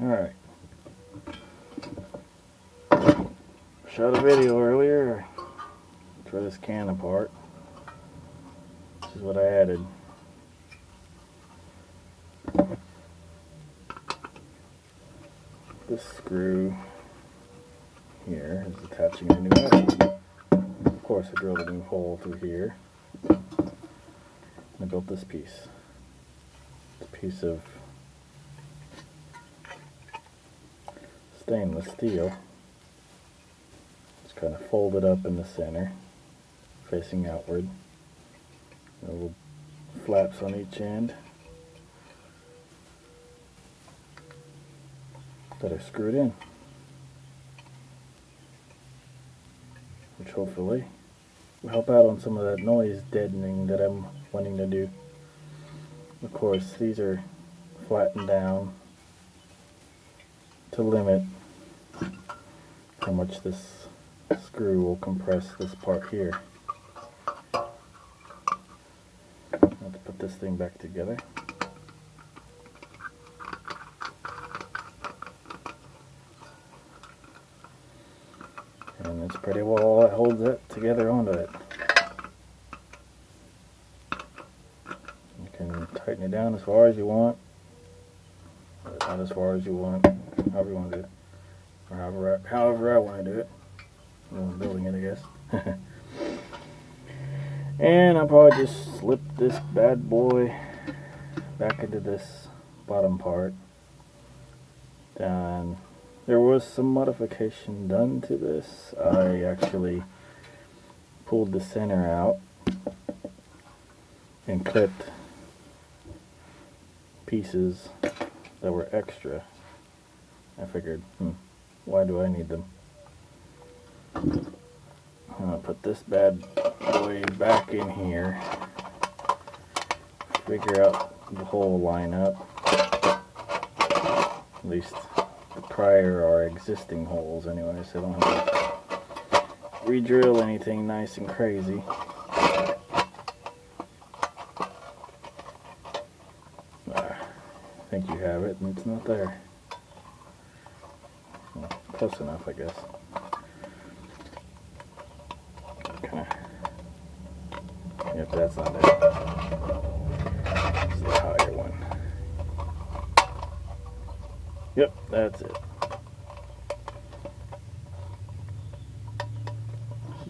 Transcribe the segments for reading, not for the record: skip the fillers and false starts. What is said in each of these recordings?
Alright. Shot a video earlier for this can apart. This is what I added. This screw here is attaching a new metal. Of course, I drilled a new hole through here. I built this piece. It's a piece of stainless steel. It's kind of folded up in the center, facing outward. Little flaps on each end that are screwed in, which hopefully will help out on some of that noise deadening that I'm wanting to do. Of course, these are flattened down to limit how much this screw will compress this part here. Let's put this thing back together. And it's pretty well all that holds it together onto it. You can tighten it down as far as you want, but not as far as you want, however you want to do it, or however I want to do it. I'm building it, I guess. And I'll probably just slip this bad boy back into this bottom part. And there was some modification done to this. I actually pulled the center out and clipped pieces that were extra. I figured, why do I need them? I'm gonna put this bad boy back in here, figure out the whole lineup, at least the prior or existing holes anyway, so I don't have to re-drill anything nice and crazy. I think you have it, and it's not there. Well, close enough, I guess. Yep, that's not it. It's the higher one. Yep, that's it.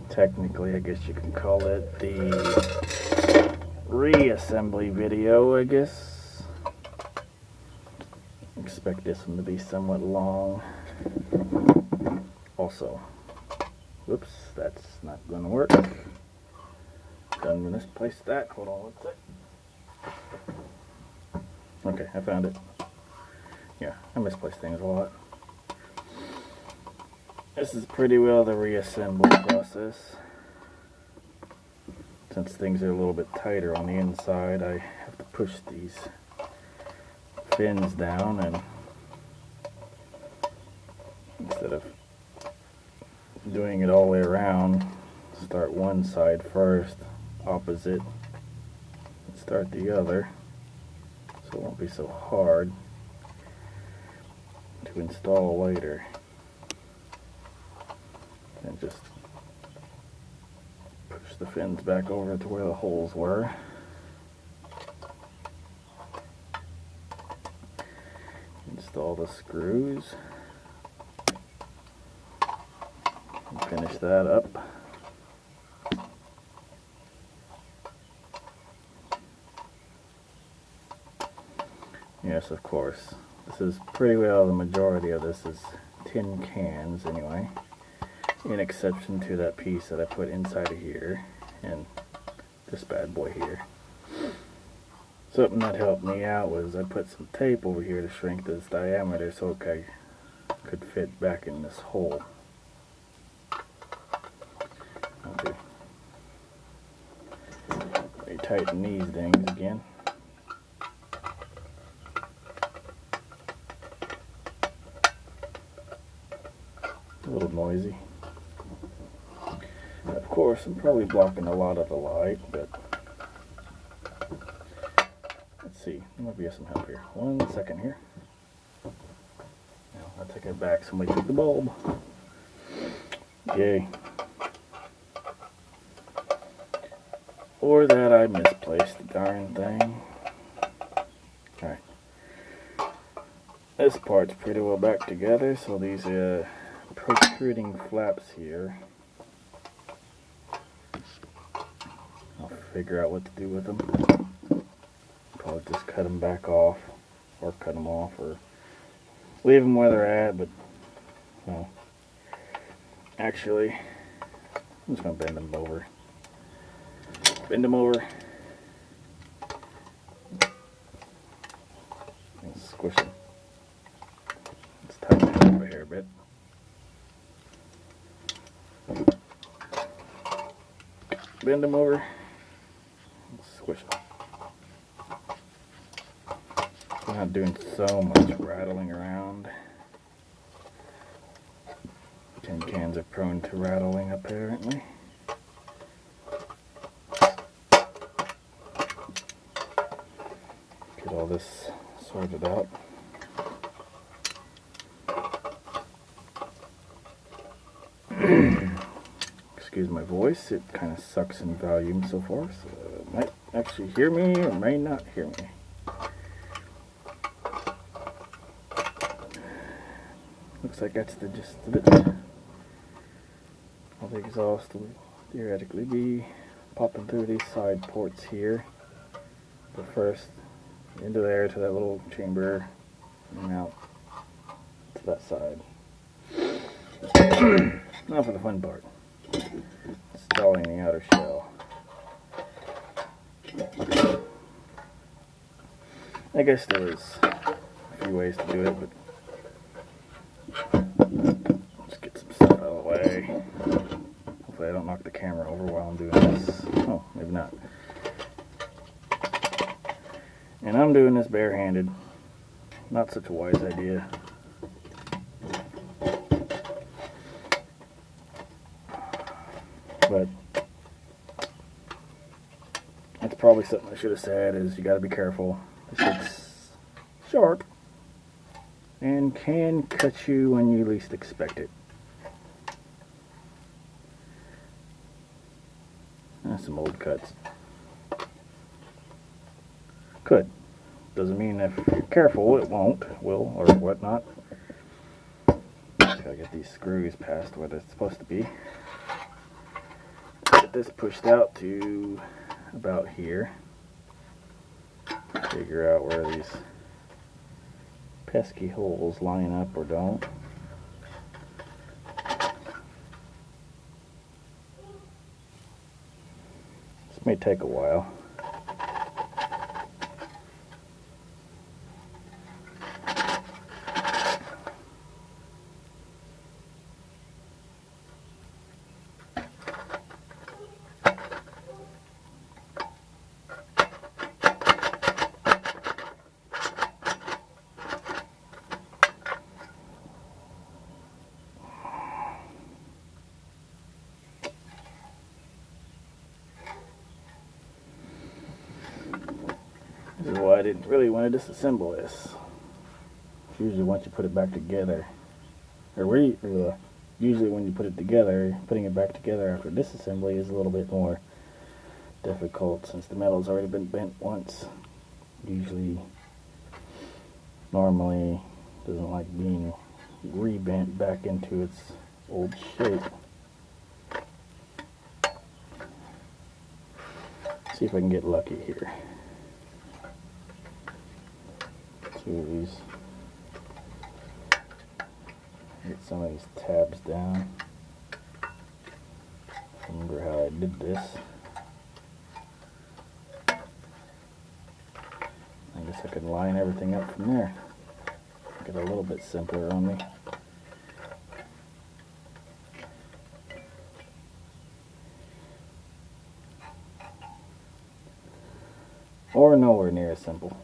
Technically, I guess you can call it the reassembly video, I guess. Expect this one to be somewhat long. Also, whoops, that's not going to work. Done to misplace that. Hold on, what's it? Okay, I found it. Yeah, I misplace things a lot. This is pretty well the reassembly process. Since things are a little bit tighter on the inside, I have to push these fins down, and instead of doing it all the way around, start one side first, opposite, and start the other, so it won't be so hard to install later. And just push the fins back over to where the holes were. Install the screws and finish that up. Yes, of course. This is pretty well the majority of this is tin cans anyway, in exception to that piece that I put inside of here and this bad boy here. Something that helped me out was I put some tape over here to shrink this diameter so it could fit back in this hole. Okay. Retighten these things again. A little noisy. Of course, I'm probably blocking a lot of the light, but let's see. There might be some help here. 1 second here. I take it back. Somebody took the bulb. Yay. Or that I misplaced the darn thing. Alright. This part's pretty well back together, so these protruding flaps here, I'll figure out what to do with them. Probably just cut them back off, or cut them off, or leave them where they're at, but, well, actually, I'm just going to bend them over. Bend them over. And squish them. Let's tighten it up here a bit. Bend them over. Squish them. I'm not doing so much rattling around. Tin cans are prone to rattling, apparently. Get all this sorted out. Excuse my voice, it kind of sucks in volume so far, so you might actually hear me or may not hear me. Looks like that's the gist of it. All the exhaust will theoretically be popping through these side ports here. But first, into there to that little chamber and out to that side. Now for the fun part. Installing the outer shell. I guess there was a few ways to do it, but let's get some stuff out of the way. Hopefully I don't knock the camera over while I'm doing this. Oh, maybe not. And I'm doing this barehanded. Not such a wise idea. But that's probably something I should have said, is you got to be careful. This shit's sharp and can cut you when you least expect it. That's some old cuts. Could. Doesn't mean if you're careful it won't, will, or whatnot. Gotta get these screws past where they're supposed to be. Get this pushed out to about here. Figure out where these pesky holes line up or don't. This may take a while. This is why I didn't really want to disassemble this. Usually once you put it back together, usually when you put it together, putting it back together after disassembly is a little bit more difficult since the metal's already been bent once. Usually, normally doesn't like being rebent back into its old shape. See if I can get lucky here. Two of these. Get some of these tabs down. Remember how I did this. I guess I could line everything up from there. Get a little bit simpler on me. Or nowhere near as simple.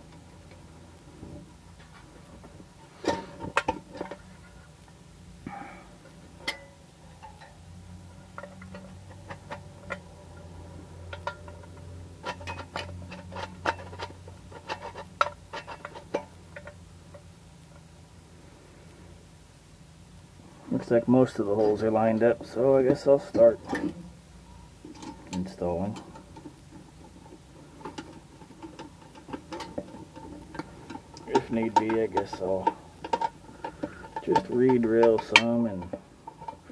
Looks like most of the holes are lined up, so I guess I'll start installing. If need be, I guess I'll just re-drill some and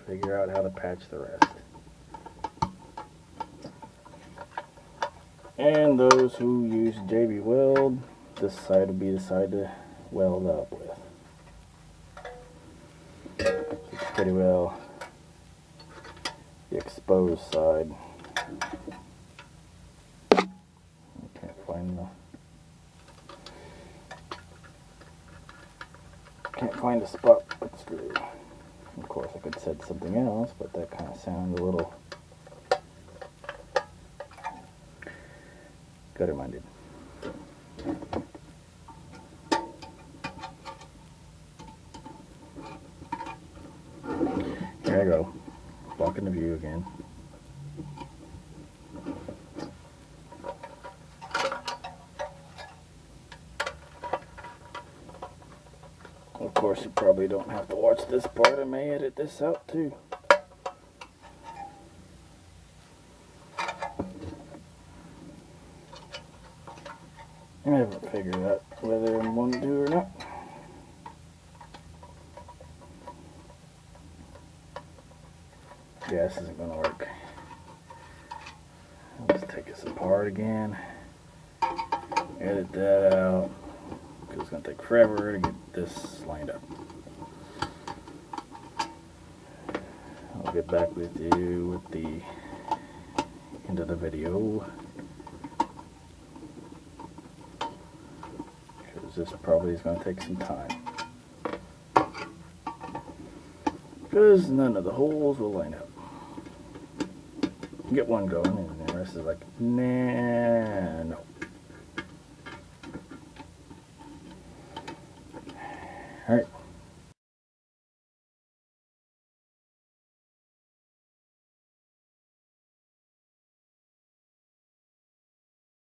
figure out how to patch the rest. And those who use JB Weld, this side will be the side to weld up with. It's pretty well the exposed side. Can't find a spot to put the screw. Of course, I could have said something else, but that kind of sounds a little gutter-minded. Here I go, blocking the view again. Of course, you probably don't have to watch this part. I may edit this out too. I haven't figured out whether I'm going to do or not. Yeah, this isn't going to work. Let's take this apart again. Edit that out. Because it's going to take forever to get this lined up. I'll get back with you with the end of the video. Because this probably is going to take some time. Because none of the holes will line up. Get one going and the rest is like, nah, no. Alright.